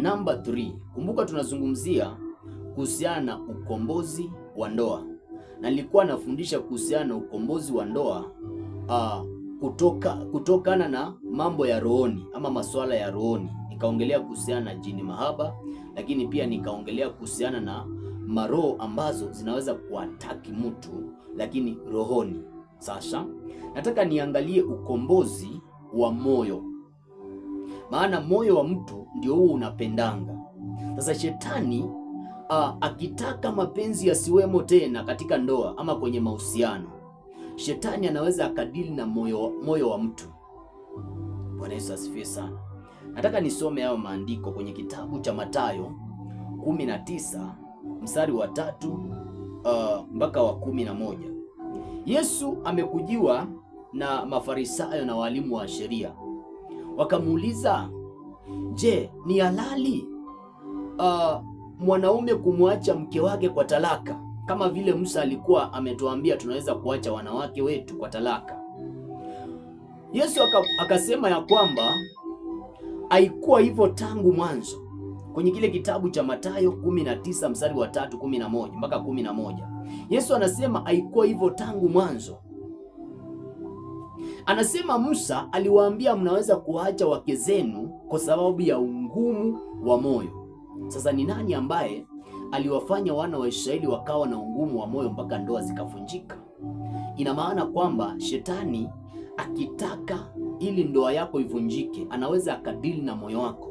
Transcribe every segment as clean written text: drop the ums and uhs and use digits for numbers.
Number 3, kumbuka tunazungumzia kuhusiana na ukombozi wa ndoa, na nilikuwa nafundisha kuhusiana na ukombozi wa ndoa kutokana na mambo ya rohoni ama masuala ya rohoni. Nikaongelea kuhusiana na jini mahaba, lakini pia nikaongelea kuhusiana na maroho ambazo zinaweza kuataki mtu lakini rohoni. Sasa nataka niangalie ukombozi wa moyo, maana moyo wa mtu ndio huo unapendanga. Sasa shetani akitaka mapenzi yasiwemo tena katika ndoa ama kwenye mahusiano, shetani anaweza akadili na moyo wa mtu. Bwana Yesu asifiwe sana. Nataka nisome hayo maandiko kwenye kitabu cha Mathayo 19 mstari wa 3 mpaka wa 11. Yesu amekujiwa na Mafarisayo na walimu wa sheria, wakamuuliza, je, ni halali mwanaume kumwacha mke wake kwa talaka, kama vile Musa alikuwa ametuambia tunaweza kuacha wanawake wetu kwa talaka? Yesu akasema ya kwamba haikuwa hivyo tangu mwanzo. Kwenye kile kitabu cha Mathayo 19 mstari wa 3 mpaka 11, Yesu anasema haikuwa hivyo tangu mwanzo. Anasema Musa aliwaambia mnaweza kuacha wake zenu kwa sababu ya ungumu wa moyo. Sasa ni nani ambaye aliwafanya wana wa Israeli wakawa na ungumu wa moyo mpaka ndoa zikafunjika? Ina maana kwamba shetani akitaka ili ndoa yako ivunjike, anaweza akadili na moyo wako,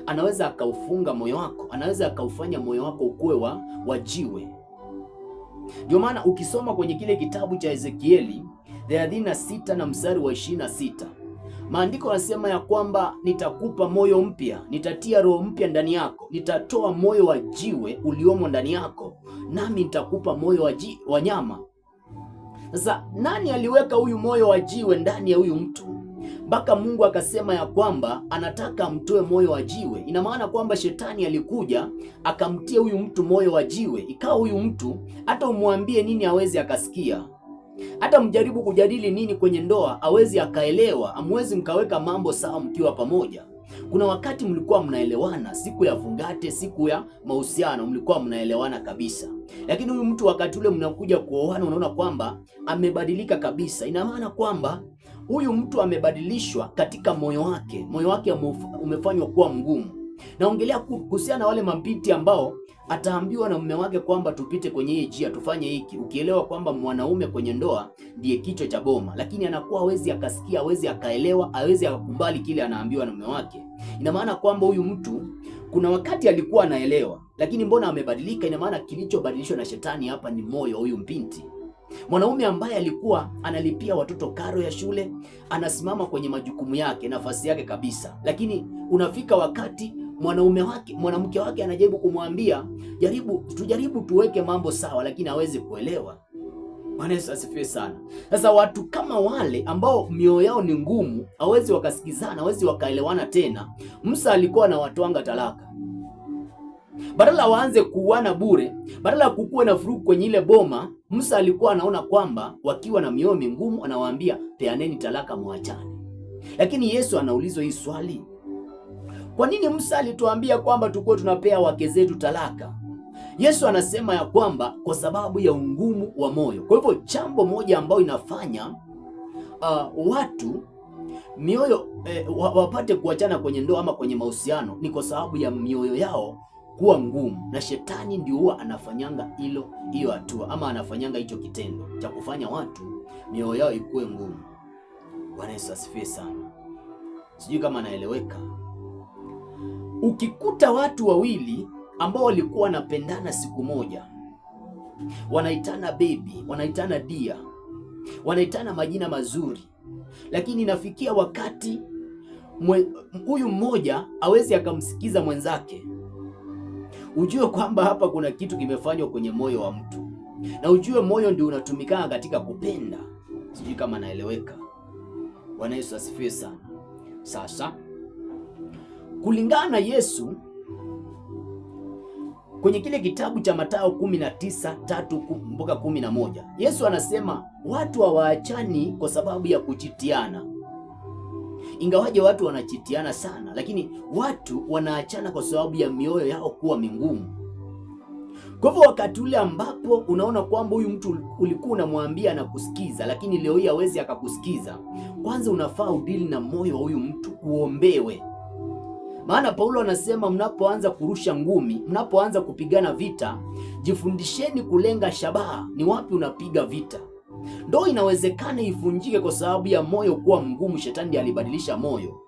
anaweza akaufunga moyo wako, anaweza akaufanya moyo wako ukuwe wa jiwe. Ndio maana ukisoma kwenye kile kitabu cha Ezekieli 36 na mstari wa 26, maandiko yanasema ya kwamba nitakupa moyo mpya, nitatia roho mpya ndani yako, nitatoa moyo wa jiwe uliomo ndani yako, nami nitakupa moyo wa nyama. Sasa nani aliweka huyu moyo wa jiwe ndani ya huyu mtu mpaka Mungu akasema ya kwamba anataka amtoe moyo wa jiwe? Ina maana kwamba shetani alikuja akamtia huyu mtu moyo wa jiwe, ikawa huyu mtu hata umwambie nini hawezi akasikia, hata mjaribu kujadili nini kwenye ndoa hawezi akaelewa, amwezi mkaweka mambo sawa mkiwa pamoja. Kuna wakati mlikuwa mnaelewana, siku ya fungate, siku ya mahusiano mlikuwa mnaelewana kabisa, lakini huyu mtu wakati ule mnakuja kuoana unaona kwamba amebadilika kabisa. Ina maana kwamba huyu mtu amebadilishwa katika moyo wake umefanywa kuwa mgumu. Naongelea kuhusiana na wale mabinti ambao ataambiwa na mume wake kwamba tupite kwenye hii njia, tufanye hiki, ukielewa kwamba mwanaume kwenye ndoa ndiye kichwa cha boma, lakini anakuwa hawezi akasikia, hawezi akaelewa, hawezi akakubali kile anaambiwa na mume wake. Ina maana kwamba huyu mtu kuna wakati alikuwa anaelewa, lakini mbona amebadilika? Ina maana kilichobadilishwa na shetani hapa ni moyo huyu binti. Mwanaume ambaye alikuwa analipia watoto karo ya shule, anasimama kwenye majukumu yake, nafasi yake kabisa, lakini unafika wakati mwanamke wake anajaribu kumwambia tujaribu tuweke mambo sawa, lakini hawezi kuelewa. Bwana Yesu asifiwe sana. Sasa watu kama wale ambao mioyo yao ni ngumu, hawezi wakasikizana, hawezi wakaelewana tena. Musa alikuwa anawatwanga talaka, badala waanze kuuana bure, badala kukuwe na furugu kwenye ile boma. Musa alikuwa anaona kwamba wakiwa na mioyo mingumu, anawaambia peaneni talaka, muachane. Lakini Yesu anaulizwa hii swali, kwa nini Musa alituambia kwamba tulikuwa tunapea wake zetu talaka? Yesu anasema ya kwamba kwa sababu ya ungumu wa moyo. Kwa hivyo jambo moja ambayo inafanya watu mioyo wapate kuachana kwenye ndoa ama kwenye mahusiano ni kwa sababu ya mioyo yao kuwa ngumu, na shetani ndio huwa anafanyanga hiyo hatua ama anafanyanga hicho kitendo cha kufanya watu mioyo yao ikuwe ngumu. Bwana Yesu asifiwe sana. Sijui kama naeleweka. Ukikuta watu wawili ambao walikuwa wanapendana siku moja, wanaitana baby, wanaitana dia, wanaitana majina mazuri, lakini inafikia wakati huyu mmoja hawezi akamsikiza mwenzake, ujue kwamba hapa kuna kitu kimefanywa kwenye moyo wa mtu, na ujue moyo ndio unatumikana katika kupenda. Sijui kama naeleweka. Bwana Yesu asifiwe sana. Sasa kulingana na Yesu kwenye kile kitabu cha Mathayo 19:3-11, Yesu anasema watu hawaachani kwa sababu ya kuchitiana. Ingawaje watu wanachitiana sana, lakini watu wanaachana kwa sababu ya mioyo yao kuwa migumu. Kwa hivyo wakati ule ambapo unaona kwamba huyu mtu ulikuwa unamwambia na kusikiza, lakini leo hii hawezi akakusikiza, kwanza unafaa udili na moyo wa huyu mtu, uombewe. Maana Paulo anasema mnapoanza kurusha ngumi, mnapoanza kupigana vita, jifundisheni kulenga shabaha. Ni wapi unapiga vita? Ndio inawezekana ifunjike kwa sababu ya moyo kuwa mgumu. Shetani alibadilisha moyo.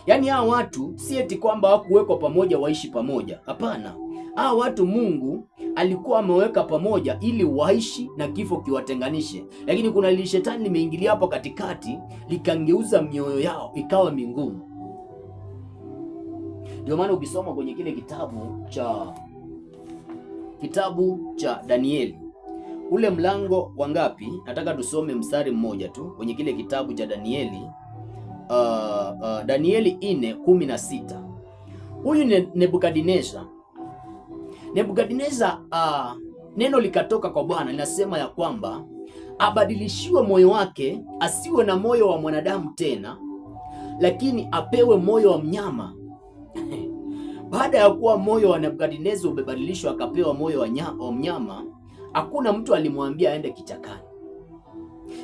Yaani hawa watu si eti kwamba hawakuwekwa pamoja waishi pamoja. Hapana. Hawa watu Mungu alikuwa ameweka pamoja ili waishi na kifo kiwatenganishe. Lakini kuna lile shetani limeingilia hapo katikati, likangeuza mioyo yao ikawa migumu. Ndio maana ukisoma kwenye kile kitabu cha Danieli, ule mlango wa ngapi? Nataka tusome mstari mmoja tu kwenye kile kitabu cha Danieli. Danieli 4:16. Huyu Nebukadneza, neno likatoka kwa Bwana linasema ya kwamba abadilishiwe moyo wake, asiwe na moyo wa mwanadamu tena, lakini apewe moyo wa mnyama. Baada ya kuwa moyo wa Nebukadneza umebadilishwa akapewa moyo wa mnyama, hakuna mtu alimwambia aende kichakani.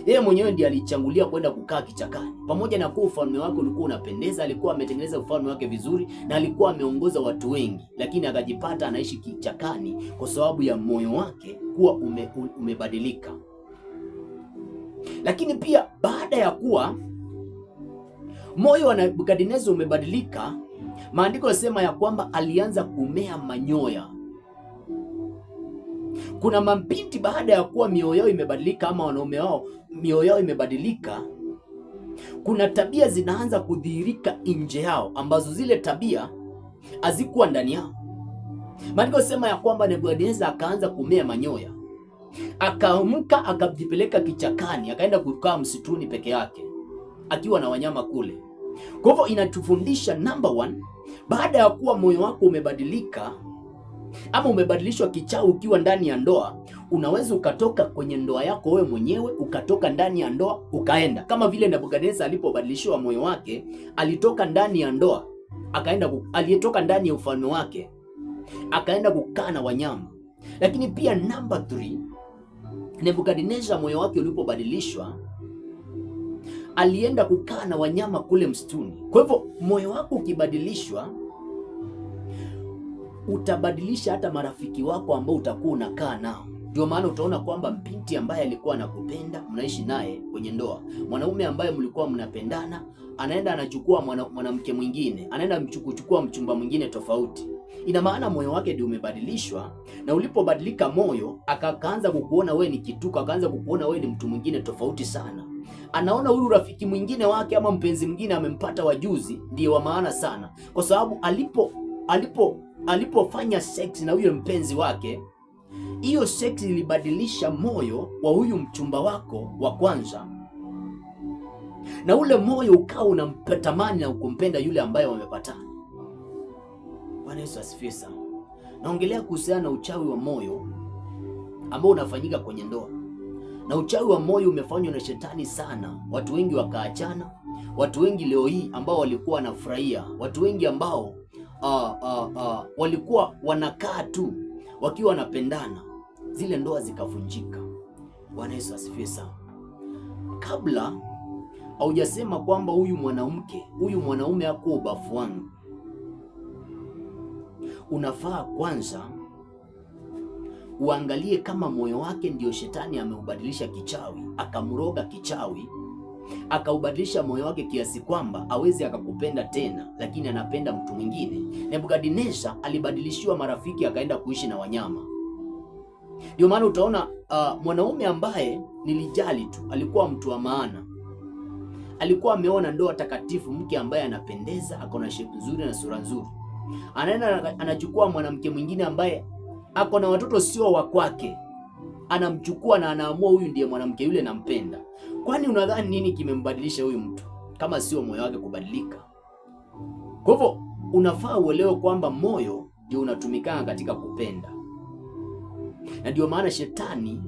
Yeye mwenyewe ndiye alichangulia kwenda kukaa kichakani. Pamoja na kuwa ufalme wake ulikuwa unapendeza, alikuwa ametengeneza ufalme wake vizuri na alikuwa ameongoza watu wengi, lakini akajipata anaishi kichakani kwa sababu ya moyo wake kuwa umebadilika. Lakini pia baada ya kuwa moyo wa Nebukadneza umebadilika, maandiko yanasema ya kwamba alianza kumea manyoya. Kuna mabinti baada ya kuwa mioyo yao imebadilika, ama wanaume wao mioyo yao imebadilika, kuna tabia zinaanza kudhihirika nje yao ambazo zile tabia hazikuwa ndani yao. Maandiko yanasema ya kwamba Nebukadneza akaanza kumea manyoya, akaamka akajipeleka kichakani, akaenda kukaa msituni peke yake akiwa na wanyama kule. Kwa hivyo inatufundisha number one, baada ya kuwa moyo wako umebadilika ama umebadilishwa kichawi ukiwa ndani ya ndoa, unaweza ukatoka kwenye ndoa yako wewe mwenyewe, ukatoka ndani ya ndoa ukaenda, kama vile Nebukadneza alipobadilishiwa moyo wake, alitoka ndani ya ndoa aliyetoka ndani ya ufalme wake akaenda kukaa na wanyama. Lakini pia number 3, Nebukadneza moyo wake ulipobadilishwa alienda kukaa na wanyama kule msituni. Kwa hivyo moyo wako ukibadilishwa, utabadilisha hata marafiki wako ambao utakuwa unakaa nao. Ndio maana utaona kwamba binti ambaye alikuwa anakupenda, mnaishi naye kwenye ndoa, mwanaume ambaye mlikuwa mnapendana, anaenda anachukua mwanamke mwingine, anaenda kuchukua mchumba mwingine tofauti. Ina maana moyo wake ndio umebadilishwa, na ulipobadilika moyo, akaanza kukuona wewe ni kituko, akaanza kukuona wewe ni mtu mwingine tofauti sana. Anaona huyu rafiki mwingine wake ama mpenzi mwingine amempata wajuzi ndiye wa maana sana, kwa sababu alipofanya sex na huyo mpenzi wake, hiyo sex ilibadilisha moyo wa huyu mchumba wako wa kwanza, na ule moyo ukawa unamtamani na kumpenda yule ambaye wamepatana. Bwana Yesu asifiwe sana. Naongelea kuhusiana na uchawi wa moyo ambao unafanyika kwenye ndoa. Na uchawi wa moyo umefanywa na shetani sana. Watu wengi wakaachana. Watu wengi leo hii ambao walikuwa wanafurahia, watu wengi ambao walikuwa wanakaa tu wakiwa wanapendana, zile ndoa zikavunjika. Bwana Yesu asifiwe sana. Kabla haujasema kwamba huyu mwanaume hakuwa ubavu wangu, unafaa kwanza uangalie kama moyo wake ndio shetani ameubadilisha kichawi, akamroga kichawi, akaubadilisha moyo wake kiasi kwamba awezi akakupenda tena, lakini anapenda mtu mwingine. Nebukadneza alibadilishiwa marafiki, akaenda kuishi na wanyama. Ndio maana utaona mwanaume ambaye nilijali tu, alikuwa mtu wa maana, alikuwa ameona ndoa takatifu, mke ambaye anapendeza, akona shape nzuri na sura nzuri, anaenda anachukua mwanamke mwingine ambaye ako na watoto sio wa kwake, anamchukua na anaamua huyu ndiye mwanamke yule nampenda. Kwani unadhani nini kimembadilisha huyu mtu kama sio moyo wake kubadilika? Kwa hivyo unafaa uelewe kwamba moyo ndio unatumikana katika kupenda, na ndio maana shetani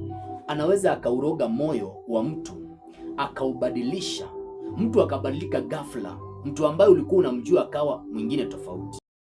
anaweza akauroga moyo wa mtu, akaubadilisha, mtu akabadilika ghafla mtu ambaye ulikuwa unamjua akawa mwingine tofauti.